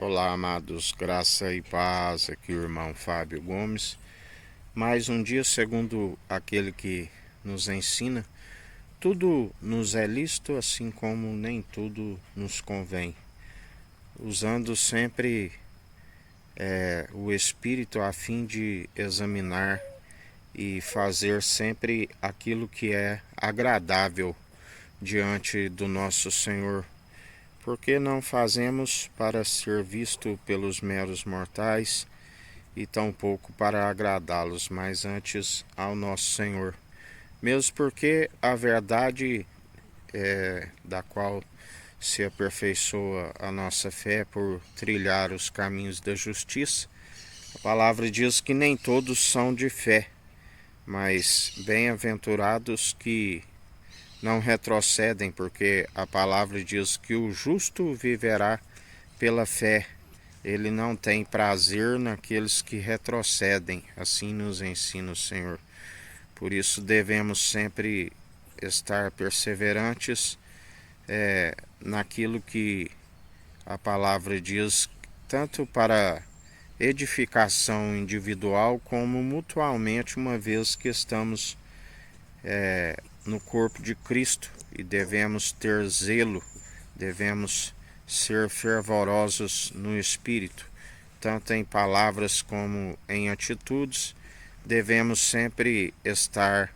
Olá, amados, graça e paz, aqui o irmão Fábio Gomes. Mais um dia segundo aquele que nos ensina, tudo nos é lícito, assim como nem tudo nos convém, usando sempre o Espírito a fim de examinar e fazer sempre aquilo que é agradável diante do nosso Senhor. Porque não fazemos para ser visto pelos meros mortais, e tampouco para agradá-los, mas antes ao nosso Senhor. Mesmo porque a verdade da qual se aperfeiçoa a nossa fé por trilhar os caminhos da justiça, a palavra diz que nem todos são de fé, mas bem-aventurados que não retrocedem, porque a palavra diz que o justo viverá pela fé. Ele não tem prazer naqueles que retrocedem, assim nos ensina o Senhor. Por isso devemos sempre estar perseverantes naquilo que a palavra diz, tanto para edificação individual como mutualmente, uma vez que estamos no corpo de Cristo e devemos ter zelo, devemos ser fervorosos no Espírito, tanto em palavras como em atitudes. Devemos sempre estar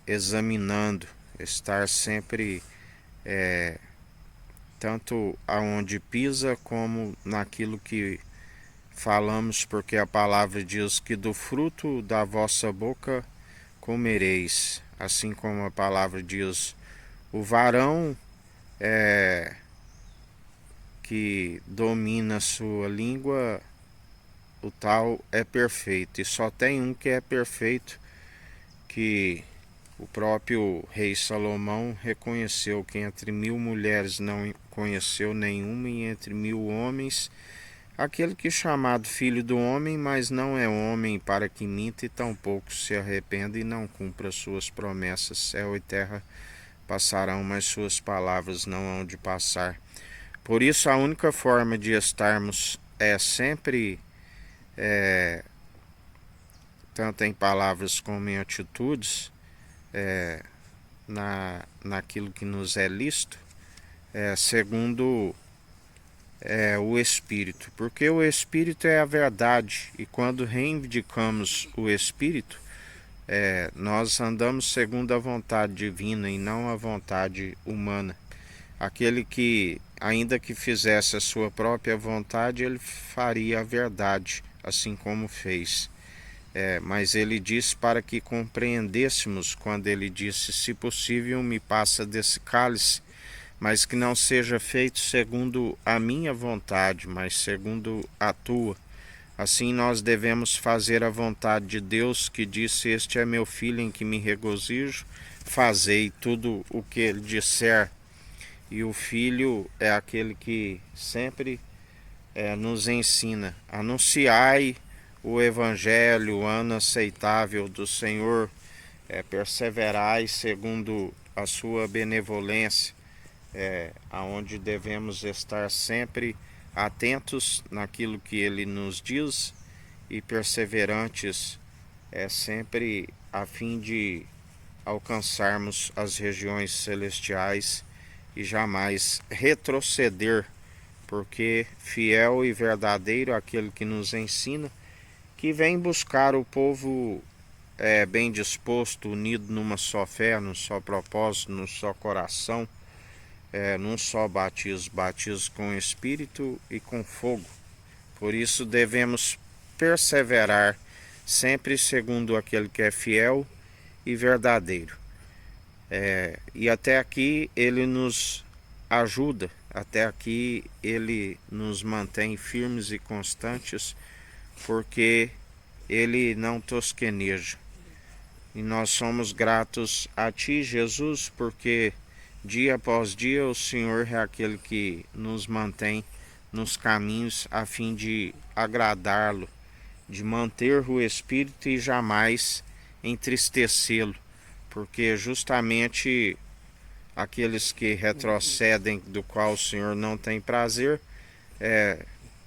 examinando, estar sempre tanto aonde pisa como naquilo que falamos, porque a palavra diz que do fruto da vossa boca comereis, assim como a palavra diz, o varão que domina a sua língua, o tal é perfeito, e só tem um que é perfeito, que o próprio rei Salomão reconheceu, que entre 1000 mulheres não conheceu nenhuma, e entre 1000 homens, aquele que é chamado filho do homem, mas não é homem para que minta, e tampouco se arrependa e não cumpra suas promessas. Céu e terra passarão, mas suas palavras não hão de passar. Por isso a única forma de estarmos sempre, tanto em palavras como em atitudes, naquilo que nos é lícito, segundo o Espírito, porque o Espírito é a verdade, e quando reivindicamos o Espírito, nós andamos segundo a vontade divina e não a vontade humana. Aquele que, ainda que fizesse a sua própria vontade, ele faria a verdade, assim como fez. Mas ele disse para que compreendêssemos, quando ele disse, se possível me passa desse cálice, mas que não seja feito segundo a minha vontade, mas segundo a tua. Assim nós devemos fazer a vontade de Deus, que disse, este é meu filho em que me regozijo, fazei tudo o que ele disser. E o Filho é aquele que sempre nos ensina, anunciai o Evangelho, o ano aceitável do Senhor, perseverai segundo a sua benevolência, aonde devemos estar sempre atentos naquilo que ele nos diz e perseverantes, sempre a fim de alcançarmos as regiões celestiais e jamais retroceder, porque fiel e verdadeiro é aquele que nos ensina, que vem buscar o povo bem disposto, unido numa só fé, num só propósito, num só coração, num só batismo, batismo com o Espírito e com fogo. Por isso devemos perseverar sempre segundo aquele que é fiel e verdadeiro. E até aqui ele nos ajuda, até aqui ele nos mantém firmes e constantes, porque ele não tosqueneja. E nós somos gratos a ti, Jesus, porque dia após dia o Senhor é aquele que nos mantém nos caminhos a fim de agradá-lo, de manter o Espírito e jamais entristecê-lo, porque justamente aqueles que retrocedem, do qual o Senhor não tem prazer,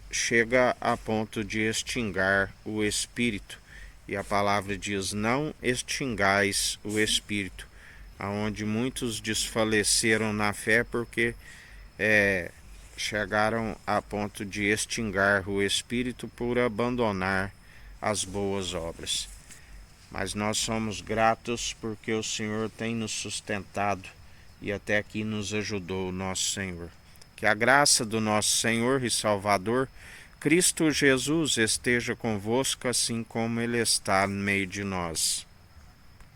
chega a ponto de extinguir o espírito. E a palavra diz: não extingais o espírito, aonde muitos desfaleceram na fé porque chegaram a ponto de extinguir o espírito por abandonar as boas obras. Mas nós somos gratos porque o Senhor tem nos sustentado e até aqui nos ajudou, nosso Senhor. Que a graça do nosso Senhor e Salvador, Cristo Jesus, esteja convosco, assim como Ele está no meio de nós.